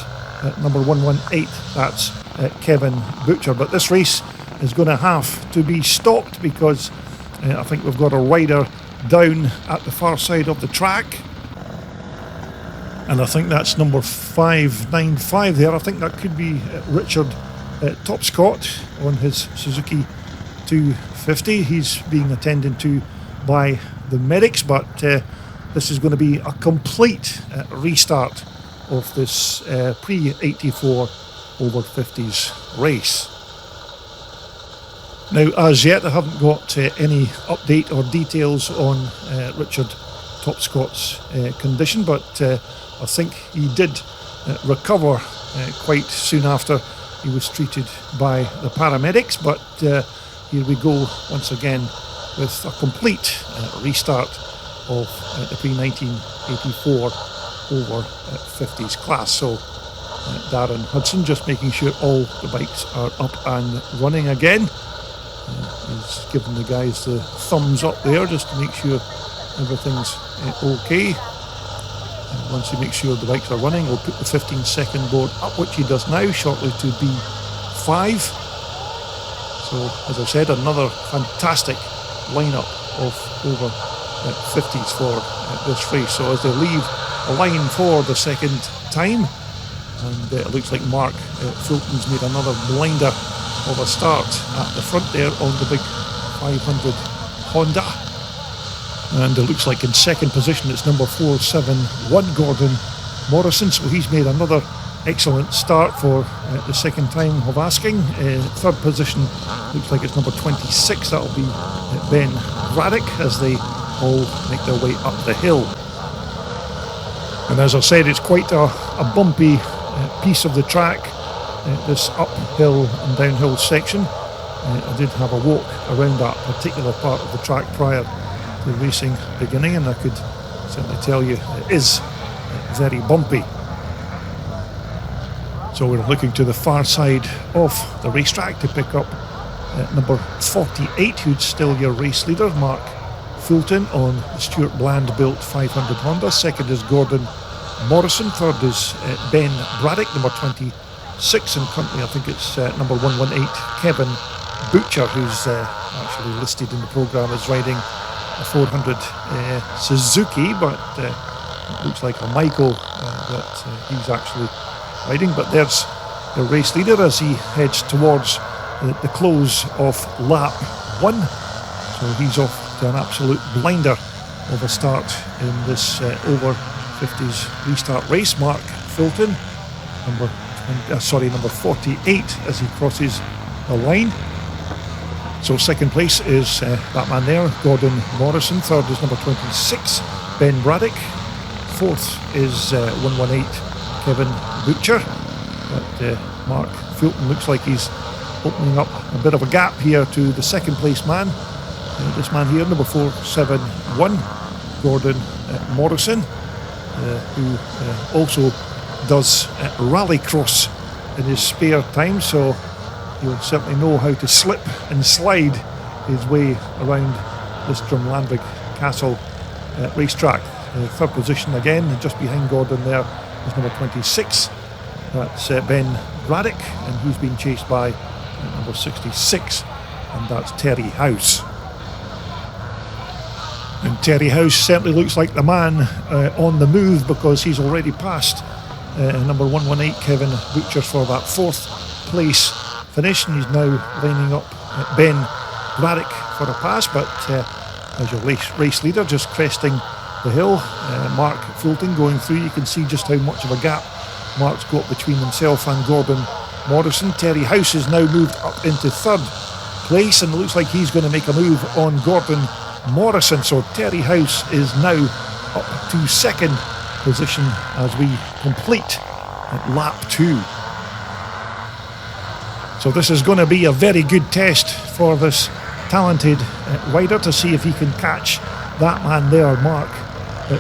number 118. That's Kevin Butcher. But this race is going to have to be stopped because I think we've got a rider down at the far side of the track, and I think that's number 595 there. I think that could be Richard Topscott on his Suzuki 250. He's being attended to by the medics, but this is going to be a complete restart of this pre-84 over 50s race. Now, as yet, I haven't got any update or details on Richard Topscott's condition, but I think he did recover quite soon after he was treated by the paramedics. But here we go once again with a complete restart of the pre-1984 over 50s class. So Darren Hudson just making sure all the bikes are up and running again. He's giving the guys the thumbs up there just to make sure everything's okay. And once he makes sure the bikes are running, we'll put the 15-second board up, which he does now, shortly to B5. So, as I said, another fantastic lineup of over 50s for this race. So as they leave the line for the second time, and it looks like Mark Fulton's made another blinder of a start at the front there on the big 500 Honda, and it looks like in second position it's number 471 Gordon Morrison, so he's made another excellent start for the second time of asking. Third position looks like it's number 26, that'll be Ben Braddock, as they all make their way up the hill. And as I said, it's quite a bumpy piece of the track, this uphill and downhill section. I did have a walk around that particular part of the track prior to the racing beginning, and I could certainly tell you it is very bumpy. So we're looking to the far side of the racetrack to pick up number 48, who's still your race leader, Mark Fulton, on the Stuart Bland built 500 Honda. Second is Gordon Morrison. Third is Ben Braddock, number 26, and currently I think it's number 118, Kevin Butcher, who's actually listed in the programme as riding a 400 Suzuki, but it looks like a Michael that he's actually riding. But there's the race leader as he heads towards the close of lap 1. So he's off to an absolute blinder of a start in this over 50s restart race. Mark Fulton, number 48, as he crosses the line. So second place is that man there, Gordon Morrison. Third is number 26, Ben Braddock. Fourth is 118, Kevin Butcher. But Mark Fulton looks like he's opening up a bit of a gap here to the second place man. This man here, number 471, Gordon Morrison, who also does rallycross in his spare time, so he'll certainly know how to slip and slide his way around this Drumlanrig Castle racetrack. Third position again, just behind Gordon there, is number 26. That's Ben Braddock, and he's been chased by number 66, and that's Terry House. And Terry House certainly looks like the man on the move, because he's already passed number 118, Kevin Butcher, for that fourth place finish, and he's now lining up Ben Braddock for a pass. But as your race leader, just cresting the hill, Mark Fulton going through, you can see just how much of a gap Mark's got between himself and Gordon Morrison. Terry House has now moved up into third place, and it looks like he's going to make a move on Gordon Morrison. So Terry House is now up to second position as we complete lap 2. So this is going to be a very good test for this talented rider to see if he can catch that man there, Mark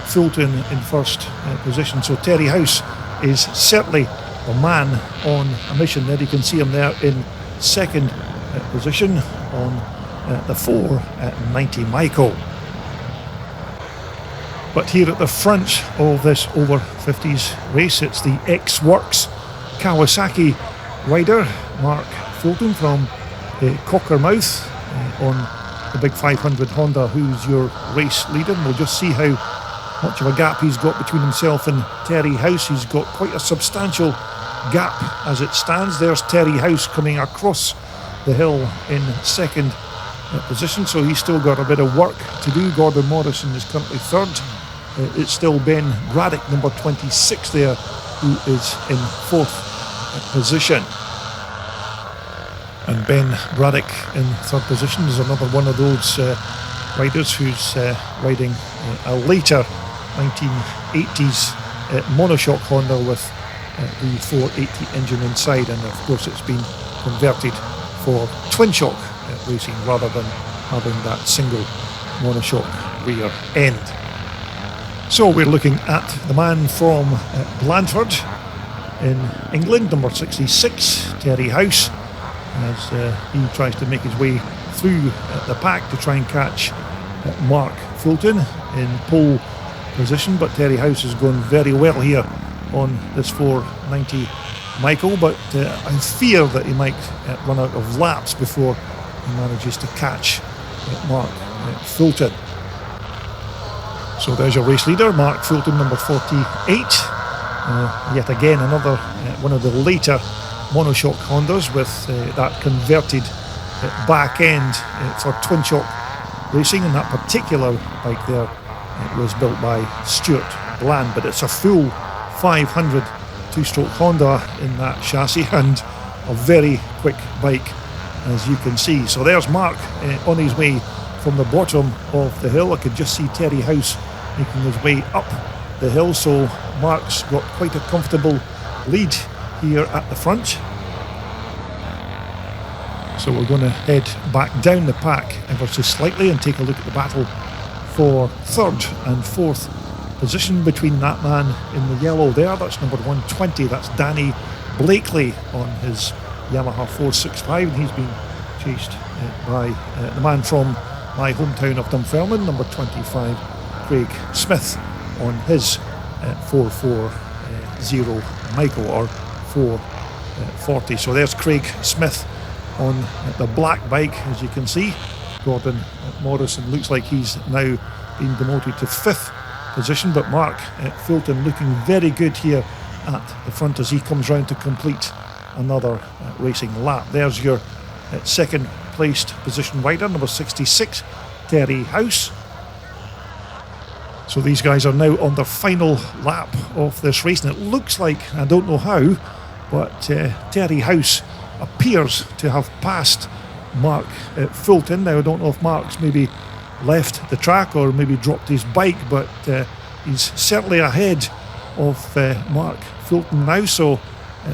Fulton, in first position. So Terry House is certainly the man on a mission there. You can see him there in second position on the 490 Michael. But here at the front of this over 50s race, it's the X-Works Kawasaki rider, Mark Fulton from Cockermouth, on the big 500 Honda, who's your race leader. And we'll just see how much of a gap he's got between himself and Terry House. He's got quite a substantial gap as it stands. There's Terry House coming across the hill in second position, so he's still got a bit of work to do. Gordon Morrison is currently third. It's still Ben Braddock, number 26 there, who is in fourth position. And Ben Braddock in third position is another one of those riders who's riding a later 1980s monoshock Honda with the 480 engine inside, and of course it's been converted for twin shock racing rather than having that single monoshock rear end. So we're looking at the man from Blandford in England, number 66, Terry House, as he tries to make his way through the pack to try and catch Mark Fulton in pole position. But Terry House is going very well here on this 490 Michael, but I fear that he might run out of laps before he manages to catch Mark Fulton. So there's your race leader, Mark Fulton, number 48. Yet again another one of the later monoshock Hondas with that converted back end for twin shock racing, and that particular bike there was built by Stuart Bland, but it's a full 500 two-stroke Honda in that chassis, and a very quick bike, as you can see. So there's Mark on his way from the bottom of the hill. I could just see Terry House making his way up the hill, so Mark's got quite a comfortable lead here at the front. So we're going to head back down the pack ever so slightly and take a look at the battle for third and fourth position between that man in the yellow there. That's number 120, that's Danny Blakely on his Yamaha 465, and he's been chased by the man from my hometown of Dunfermline, number 25, Craig Smith, on his 440 Michael, or 440. So there's Craig Smith on the black bike, as you can see. Gordon Morrison looks like he's now been demoted to fifth position, but Mark Fulton looking very good here at the front as he comes round to complete another racing lap. There's your second placed position rider, number 66, Terry House. So these guys are now on their final lap of this race, and it looks like, I don't know how, but Terry House appears to have passed Mark Fulton. Now I don't know if Mark's maybe left the track or maybe dropped his bike, but he's certainly ahead of Mark Fulton now. So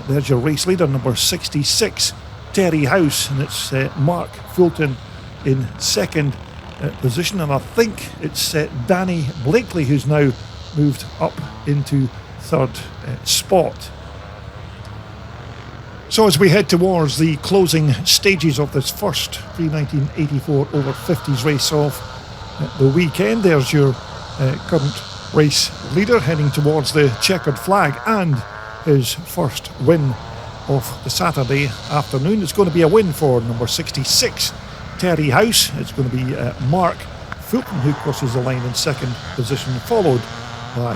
there's your race leader, number 66, Terry House, and it's Mark Fulton in second position, and I think it's Danny Blakely who's now moved up into third spot. So as we head towards the closing stages of this first pre-1984 over 50s race of the weekend, there's your current race leader heading towards the checkered flag and his first win of the Saturday afternoon. It's going to be a win for number 66, Terry House. It's going to be Mark Fulton who crosses the line in second position, followed by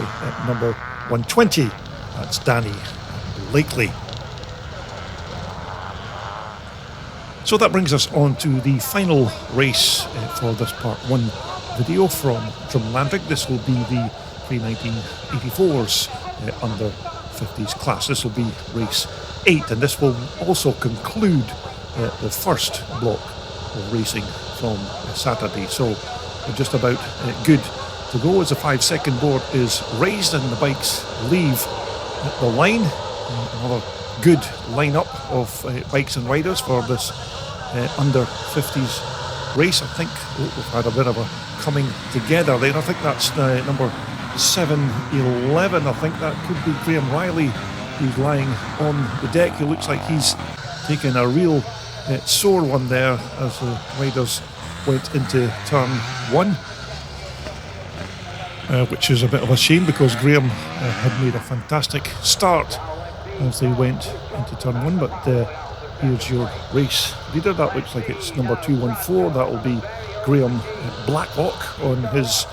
number 120, that's Danny Blakely. So that brings us on to the final race for this part 1 video from Drumlanrig. This will be the pre-1984s under 50s class. This will be race 8, and this will also conclude the first block of racing from Saturday. So we're just about good to go as the 5-second board is raised and the bikes leave the line. Another good lineup of bikes and riders for this under 50s race. I think we've had a bit of a coming together there. I think that's number 711. I think that could be Graham Riley, who's lying on the deck. He looks like he's taken a real sore one there as the riders went into turn 1, which is a bit of a shame because Graham had made a fantastic start as they went into turn 1, but here's your race leader. That looks like it's number 214. That will be Graham Blacklock on his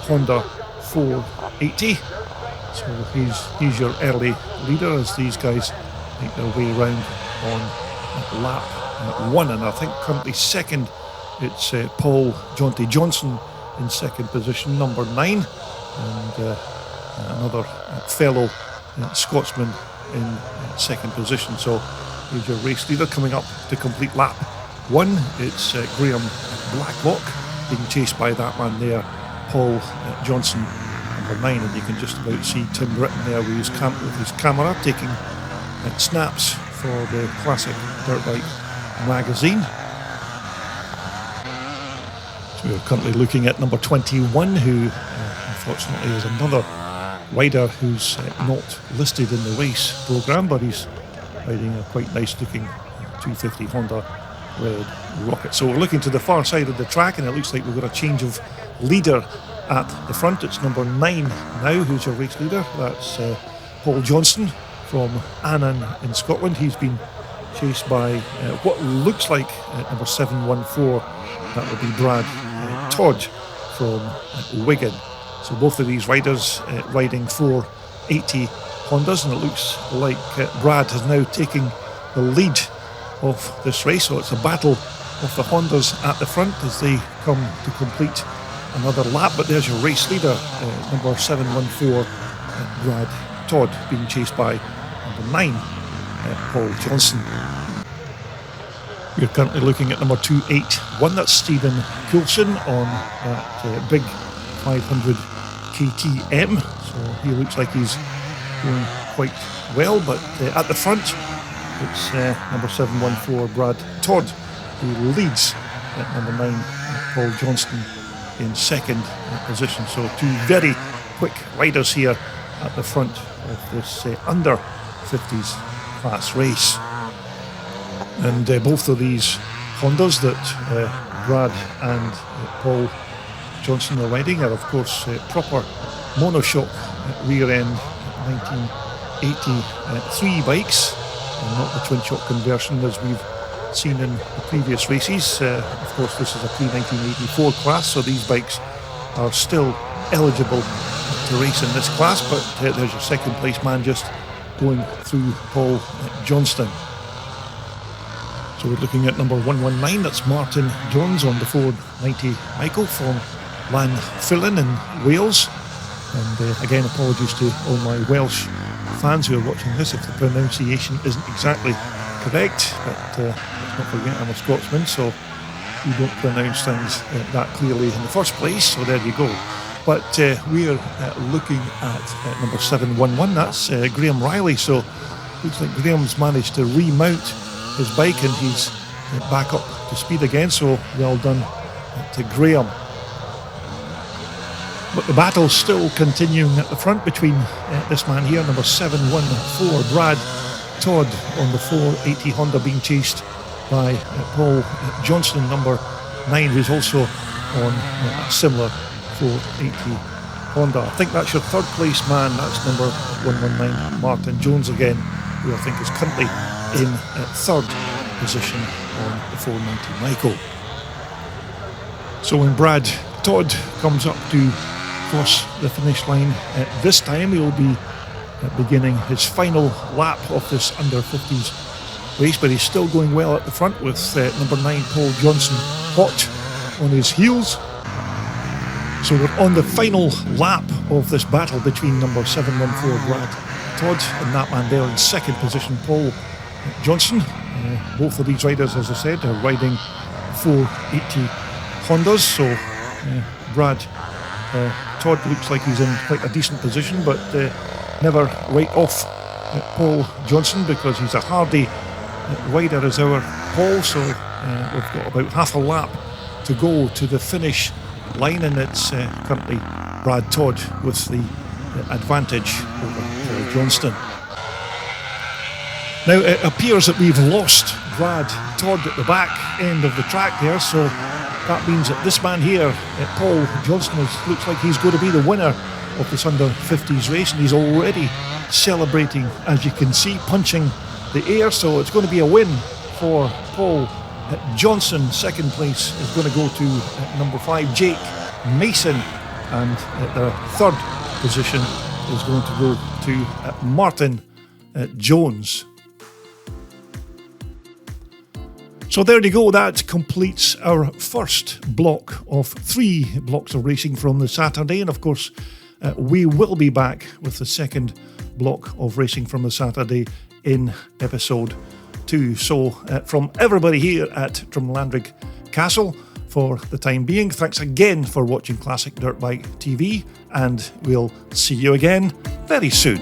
Honda 480. So he's your early leader as these guys make their way around on lap 1. And I think currently second, it's Paul Jonty Johnson in second position, number 9, and another fellow Scotsman in second position. So here's your race leader coming up to complete lap 1. It's Graham Blacklock being chased by that man there, Paul Johnson, number 9, and you can just about see Tim Britton there with his camera taking snaps for the Classic Dirt Bike magazine. So we're currently looking at number 21, who unfortunately is another rider who's not listed in the race programme, but he's riding a quite nice looking 250 Honda Red Rocket. So we're looking to the far side of the track, and it looks like we've got a change of leader at the front. It's number 9 now who's your race leader. That's Paul Johnston from Annan in Scotland. He's been chased by what looks like number 714. That would be Brad Todd from Wigan. So both of these riders riding 480 Hondas, and it looks like Brad has now taken the lead of this race. So it's a battle of the Hondas at the front as they come to complete another lap. But there's your race leader, number 714, Brad Todd being chased by number 9, Paul Johnson. We're currently looking at number 281, that's Stephen Coulson on that big 500 KTM. So he looks like he's going quite well, but at the front it's number 714 Brad Todd who leads at number 9 Paul Johnston in second position. So two very quick riders here at the front of this under 50s class race. And both of these Hondas that Brad and Paul Johnson are riding are of course proper monoshock rear end 1983 bikes, and not the twin shock conversion as we've seen in the previous races. Of course this is a pre-1984 class, so these bikes are still eligible to race in this class, but there's your second place man just going through Paul Johnston. So we're looking at number 119, that's Martin Jones on the Ford 90 Michael from Llanfillan in Wales. And again, apologies to all my Welsh fans who are watching this if the pronunciation isn't exactly correct, but let's not forget I'm a Scotsman, so we don't pronounce things that clearly in the first place, so there you go. But we're looking at number 711, that's Graham Riley. So looks like Graham's managed to remount his bike and he's back up to speed again, so well done to Graham. But the battle's still continuing at the front between this man here, number 714 Brad Todd on the 480 Honda, being chased by Paul Johnston, number 9, who's also on a similar 480 Honda. I think that's your third place man, that's number 119 Martin Jones again, who I think is currently in third position on the 490 Michael. So when Brad Todd comes up to cross the finish line this time, he'll be beginning his final lap of this under 50s race, but he's still going well at the front with number 9 Paul Johnson hot on his heels. So we're on the final lap of this battle between number 714 Brad Todd and that man there in second position, Paul Johnson. Both of these riders, as I said, are riding 480 Hondas, so Brad Todd looks like he's in quite a decent position, but never right off Paul Johnson because he's a hardy rider as our Paul. So we've got about half a lap to go to the finish line, and it's currently Brad Todd with the advantage over Paul Johnston. Now it appears that we've lost Brad Todd at the back end of the track there, so that means that this man here, Paul Johnston, looks like he's going to be the winner of this under 50s race, and he's already celebrating, as you can see, punching the air. So it's going to be a win for Paul Johnson. Second place is going to go to number 5 Jake Mason, and the third position is going to go to Martin Jones. So there you go, that completes our first block of 3 blocks of racing from the Saturday, and of course we will be back with the second block of racing from the Saturday in episode 2. So from everybody here at Drumlanrig Castle, for the time being, thanks again for watching Classic Dirt Bike TV, and we'll see you again very soon.